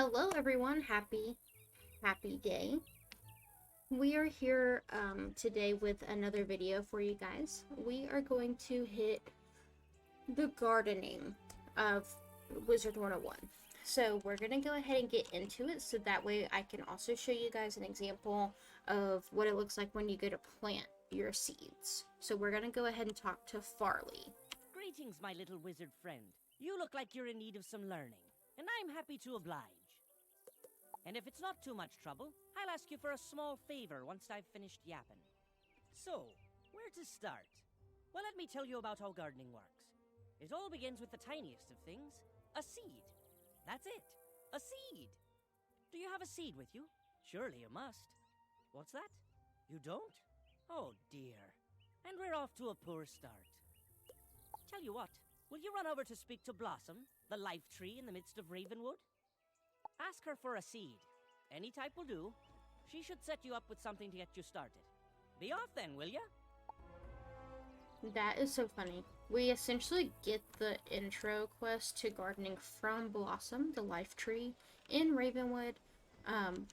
Hello everyone, happy day. We are here today with another video for you guys. We are going to hit the gardening of Wizard 101. So we're going to go ahead and get into it so that way I can also show you guys an example of what it looks like when you go to plant your seeds. So we're going to go ahead and talk to Farley. Greetings, my little wizard friend. You look like you're in need of some learning, and I'm happy to oblige. And if it's not too much trouble, I'll ask you for a small favor once I've finished yapping. So, where to start? Well, let me tell you about how gardening works. It all begins with the tiniest of things, a seed. That's it, a seed. Do you have a seed with you? Surely you must. What's that? You don't? Oh dear. And we're off to a poor start. Tell you what, will you run over to speak to Blossom, the life tree in the midst of Ravenwood? Ask her for a seed. Any type will do. She should set you up with something to get you started. Be off then, will ya? That is so funny. We essentially get the intro quest to gardening from Blossom, the life tree, in Ravenwood. Um,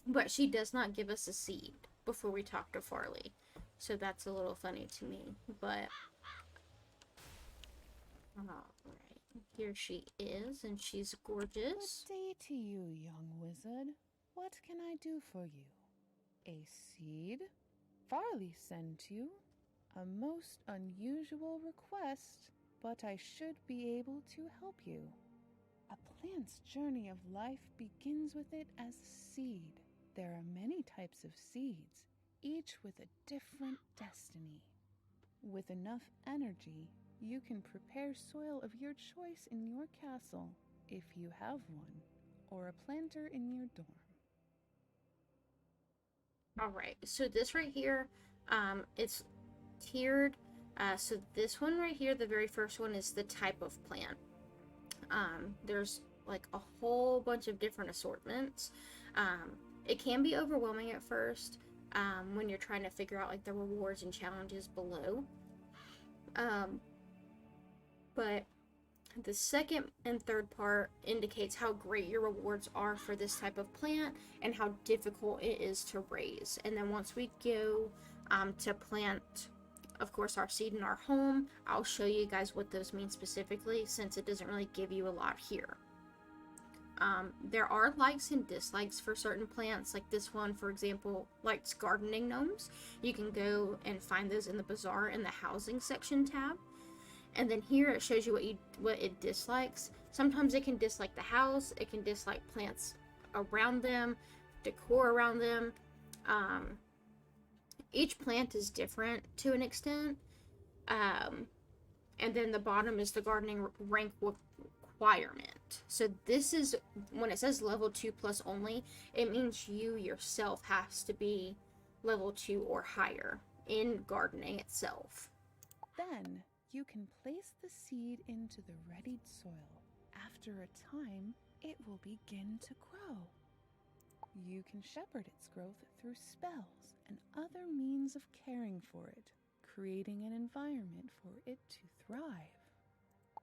but she does not give us a seed before we talk to Farley. So that's a little funny to me. But, alright. Here she is, and she's gorgeous. Good day to you, young wizard. What can I do for you? A seed? Farley sent you? A most unusual request, but I should be able to help you. A plant's journey of life begins with it as a seed. There are many types of seeds, each with a different destiny. With enough energy, you can prepare soil of your choice in your castle, if you have one, or a planter in your dorm. Alright, so this right here, it's tiered. So this one right here, the very first one, is the type of plant. There's like a whole bunch of different assortments. It can be overwhelming at first when you're trying to figure out like the rewards and challenges below. But the second and third part indicates how great your rewards are for this type of plant and how difficult it is to raise. And then once we go to plant, of course, our seed in our home, I'll show you guys what those mean specifically, since it doesn't really give you a lot here. There are likes and dislikes for certain plants, like this one, for example, likes gardening gnomes. You can go and find those in the bazaar in the housing section tab. And then here it shows you what it dislikes. Sometimes it can dislike the house, it can dislike plants around them, decor around them. Each plant is different to an extent. And then the bottom is the gardening rank requirement. So this is, when it says level 2 plus only, it means you yourself has to be level 2 or higher in gardening itself. Then, you can place the seed into the readied soil. After a time, it will begin to grow. You can shepherd its growth through spells and other means of caring for it, creating an environment for it to thrive.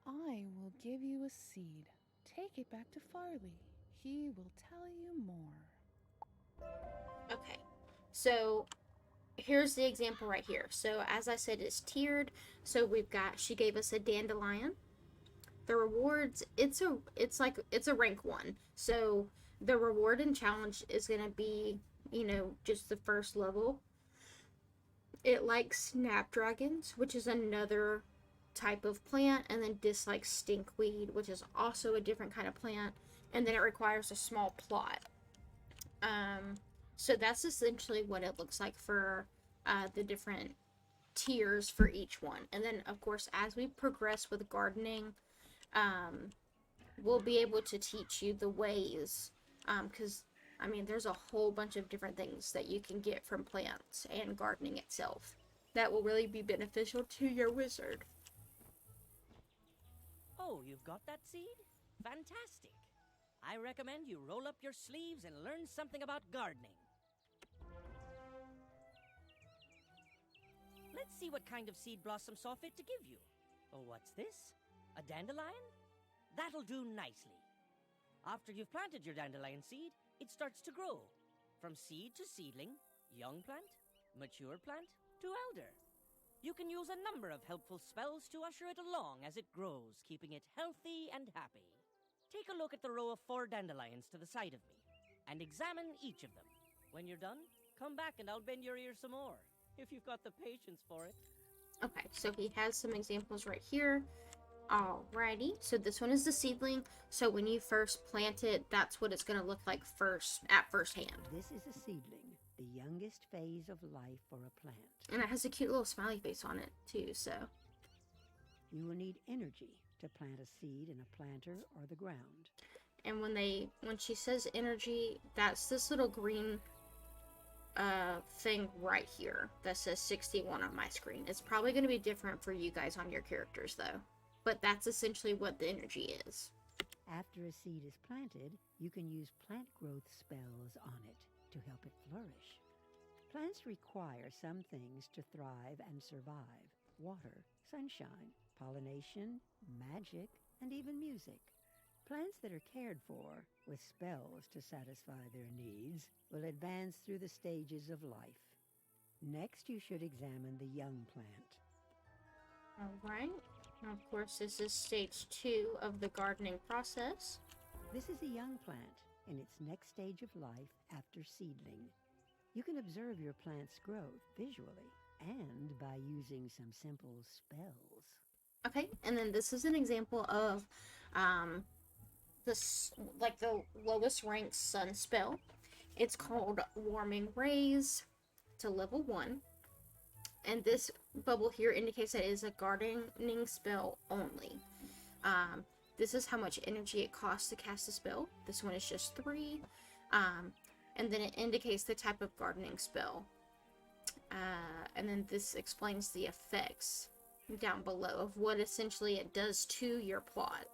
I will give you a seed. Take it back to Farley. He will tell you more. Okay, so here's the example right here. So as I said, it's tiered. So we've got, she gave us a dandelion. The rewards, it's a rank 1. So the reward and challenge is going to be, just the first level. It likes snapdragons, which is another type of plant, and then dislikes stinkweed, which is also a different kind of plant, and then it requires a small plot. So that's essentially what it looks like for the different tiers for each one. And then, of course, as we progress with gardening, we'll be able to teach you the ways, because, there's a whole bunch of different things that you can get from plants and gardening itself that will really be beneficial to your wizard. Oh, you've got that seed? Fantastic. I recommend you roll up your sleeves and learn something about gardening. Let's see what kind of seed Blossom saw fit to give you. Oh, what's this? A dandelion? That'll do nicely. After you've planted your dandelion seed, it starts to grow. From seed to seedling, young plant, mature plant, to elder. You can use a number of helpful spells to usher it along as it grows, keeping it healthy and happy. Take a look at the row of 4 dandelions to the side of me, and examine each of them. When you're done, come back and I'll bend your ear some more, if you've got the patience for it. Okay, so he has some examples right here. Alrighty, so this one is the seedling. So when you first plant it, that's what it's going to look like at first hand. This is a seedling, the youngest phase of life for a plant. And it has a cute little smiley face on it too, so. You will need energy to plant a seed in a planter or the ground. And when she says energy, that's this little green thing right here that says 61 on my screen. It's probably going to be different for you guys on your characters though. But that's essentially what the energy is. After a seed is planted, you can use plant growth spells on it to help it flourish. Plants require some things to thrive and survive: water, sunshine, pollination, magic, and even music. Plants that are cared for with spells to satisfy their needs will advance through the stages of life. Next, you should examine the young plant. Alright. Of course, this is stage 2 of the gardening process. This is a young plant in its next stage of life after seedling. You can observe your plant's growth visually and by using some simple spells. Okay, and then this is an example of the lowest ranked sun spell. It's called Warming Rays to level 1. And this bubble here indicates that it is a gardening spell only. This is how much energy it costs to cast a spell. This one is just 3. And then it indicates the type of gardening spell. And then this explains the effects down below of what essentially it does to your plot.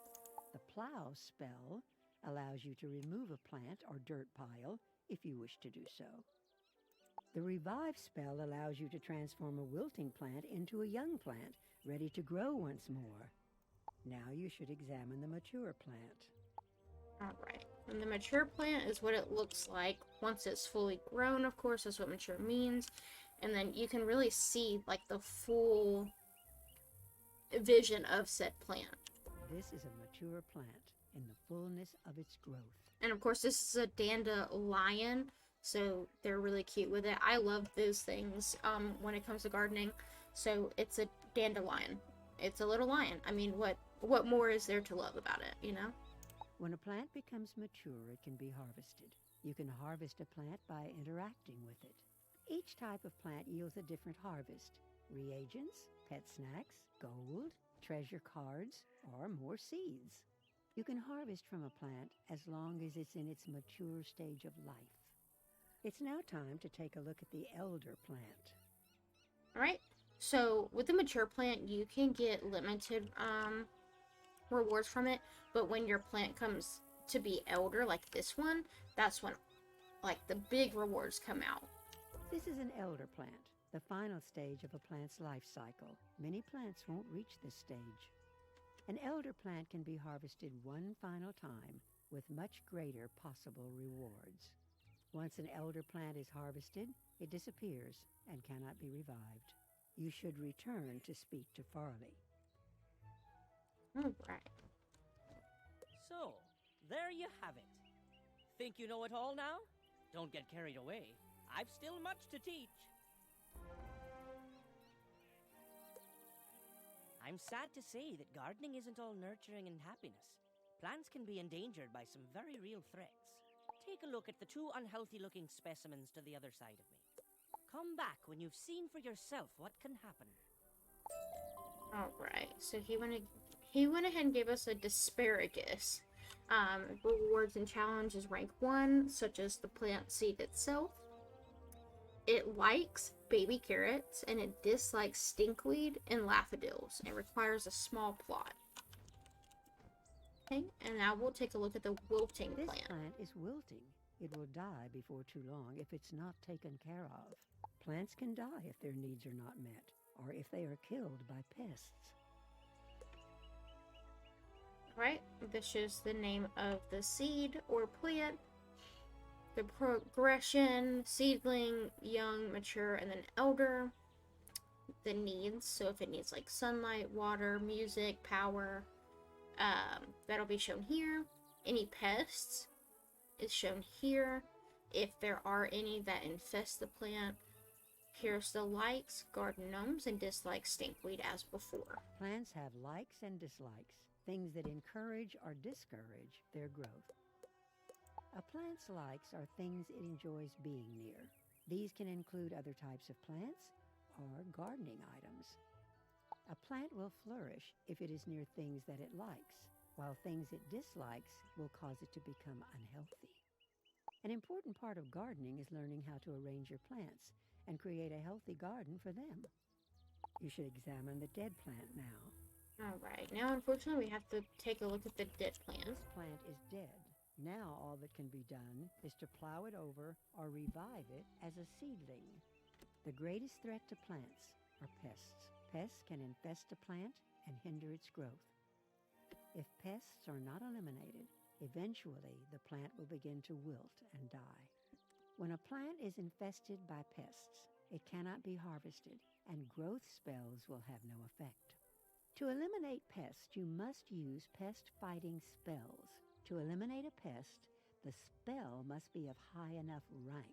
The plow spell allows you to remove a plant or dirt pile if you wish to do so. The revive spell allows you to transform a wilting plant into a young plant, ready to grow once more. Now you should examine the mature plant. Alright, and the mature plant is what it looks like once it's fully grown, of course. That's what mature means. And then you can really see like the full vision of said plant. This is a mature plant in the fullness of its growth. And of course, this is a dandelion, so they're really cute with it. I love those things when it comes to gardening. So it's a dandelion. It's a little lion. I mean, what more is there to love about it, you know? When a plant becomes mature, it can be harvested. You can harvest a plant by interacting with it. Each type of plant yields a different harvest: reagents, pet snacks, gold, treasure cards, or more seeds. You can harvest from a plant as long as it's in its mature stage of life. It's now time to take a look at the elder plant. Alright, so with the mature plant, you can get limited rewards from it, but when your plant comes to be elder, like this one, that's when like the big rewards come out. This is an elder plant, the final stage of a plant's life cycle. Many plants won't reach this stage. An elder plant can be harvested one final time with much greater possible rewards. Once an elder plant is harvested, it disappears and cannot be revived. You should return to speak to Farley. Alright. So, there you have it. Think you know it all now? Don't get carried away. I've still much to teach. I'm sad to say that gardening isn't all nurturing and happiness. Plants can be endangered by some very real threats. Take a look at the 2 unhealthy-looking specimens to the other side of me. Come back when you've seen for yourself what can happen. Alright, so he went ahead and gave us a Disparagus. Rewards and challenges rank 1, such as the plant seed itself. It likes baby carrots, and it dislikes stinkweed and daffodils. It requires a small plot. Okay, and now we'll take a look at the wilting This plant. plant is wilting. It will die before too long if it's not taken care of. Plants can die if their needs are not met, or if they are killed by pests. Alright, this shows the name of the seed or plant, the progression, seedling, young, mature, and then elder. The needs, so if it needs like sunlight, water, music, power, that'll be shown here. Any pests is shown here. If there are any that infest the plant, here's the likes, garden gnomes, and dislikes stinkweed as before. Plants have likes and dislikes, things that encourage or discourage their growth. A plant's likes are things it enjoys being near. These can include other types of plants or gardening items. A plant will flourish if it is near things that it likes, while things it dislikes will cause it to become unhealthy. An important part of gardening is learning how to arrange your plants and create a healthy garden for them. You should examine the dead plant now. Alright, now unfortunately we have to take a look at the dead plant. This plant is dead. Now all that can be done is to plow it over or revive it as a seedling. The greatest threat to plants are pests. Pests can infest a plant and hinder its growth. If pests are not eliminated, eventually the plant will begin to wilt and die. When a plant is infested by pests, it cannot be harvested, and growth spells will have no effect. To eliminate pests, you must use pest-fighting spells. To eliminate a pest, the spell must be of high enough rank.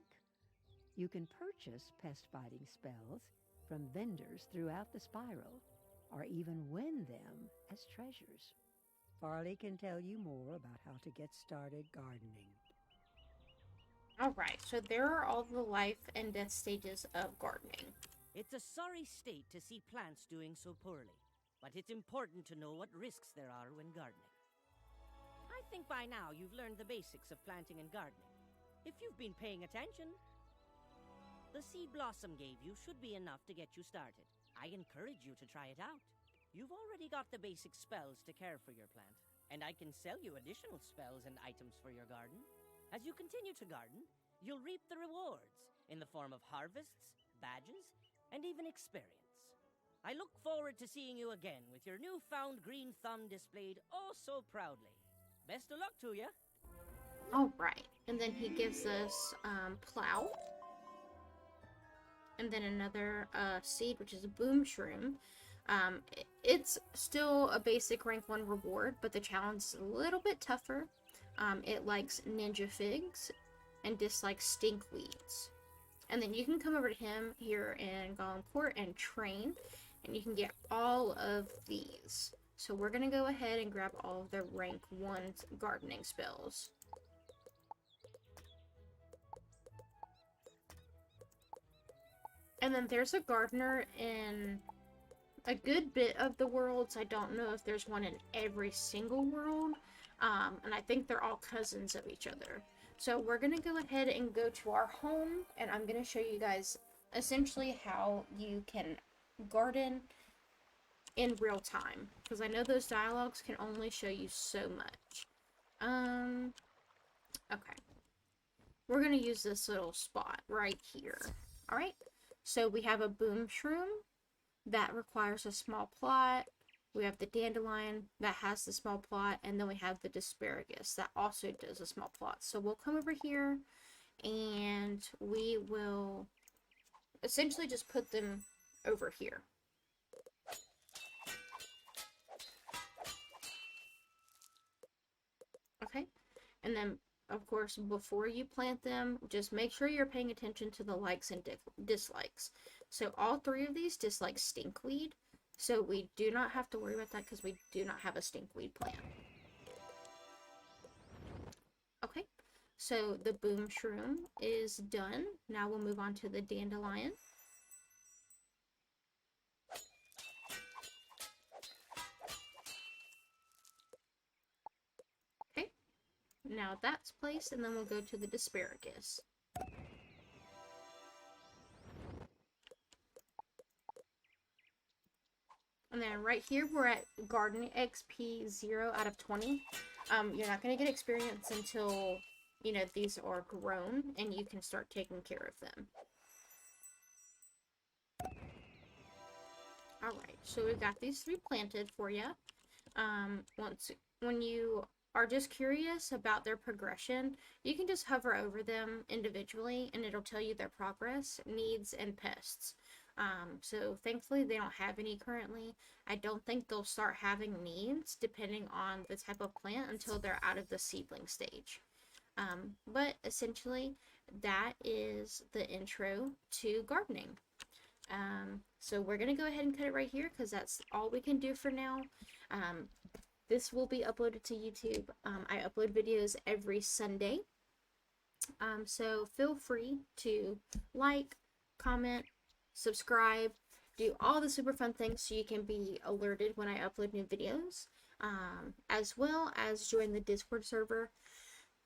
You can purchase pest-fighting spells from vendors throughout the spiral, or even win them as treasures. Farley can tell you more about how to get started gardening. Alright, so there are all the life and death stages of gardening. It's a sorry state to see plants doing so poorly, but it's important to know what risks there are when gardening. I think by now you've learned the basics of planting and gardening, if you've been paying attention. The seed Blossom gave you should be enough to get you started. I encourage you to try it out. You've already got the basic spells to care for your plant, and I can sell you additional spells and items for your garden. As you continue to garden, you'll reap the rewards in the form of harvests, badges, and even experience. I look forward to seeing you again with your newfound green thumb displayed oh so proudly. Best of luck to you. Alright, and then he gives us plow. And then another seed, which is a boom shroom. It's still a basic rank 1 reward, but the challenge is a little bit tougher. It likes ninja figs and dislikes stinkweeds. And then you can come over to him here in Golem Court and train, and you can get all of these. So we're going to go ahead and grab all of the rank 1 gardening spells. And then there's a gardener in a good bit of the worlds. I don't know if there's one in every single world. And I think they're all cousins of each other. So we're going to go ahead and go to our home. And I'm going to show you guys essentially how you can garden in real time. Because I know those dialogues can only show you so much. Okay. We're going to use this little spot right here. Alright? So we have a boom shroom that requires a small plot. We have the dandelion that has the small plot, and then we have the asparagus that also does a small plot. So we'll come over here and we will essentially just put them over here. Okay, and then of course, before you plant them, just make sure you're paying attention to the likes and dislikes. So all 3 of these dislike stinkweed. So we do not have to worry about that because we do not have a stinkweed plant. Okay, so the boom shroom is done. Now we'll move on to the dandelion. Now that's placed, and then we'll go to the asparagus. And then right here, we're at Gardening XP 0 out of 20. You're not going to get experience until, you know, these are grown, and you can start taking care of them. Alright, so we've got these 3 planted for you. When you are just curious about their progression, you can just hover over them individually and it'll tell you their progress, needs, and pests. So thankfully they don't have any currently. I don't think they'll start having needs depending on the type of plant until they're out of the seedling stage. But essentially that is the intro to gardening. So we're gonna go ahead and cut it right here because that's all we can do for now. This will be uploaded to YouTube. I upload videos every Sunday. So feel free to like, comment, subscribe, do all the super fun things so you can be alerted when I upload new videos, as well as join the Discord server.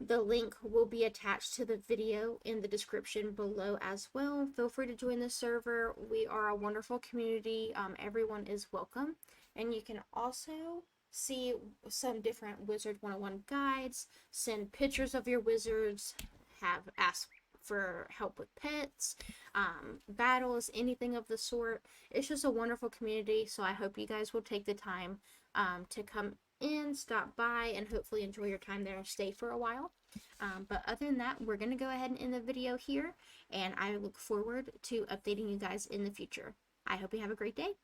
The link will be attached to the video in the description below as well. Feel free to join the server. We are a wonderful community. Everyone is welcome. And you can also see some different Wizard 101 guides, send pictures of your wizards, ask for help with pets, battles, anything of the sort. It's just a wonderful community, so I hope you guys will take the time to come in, stop by, and hopefully enjoy your time there and stay for a while. But other than that, we're going to go ahead and end the video here, and I look forward to updating you guys in the future. I hope you have a great day.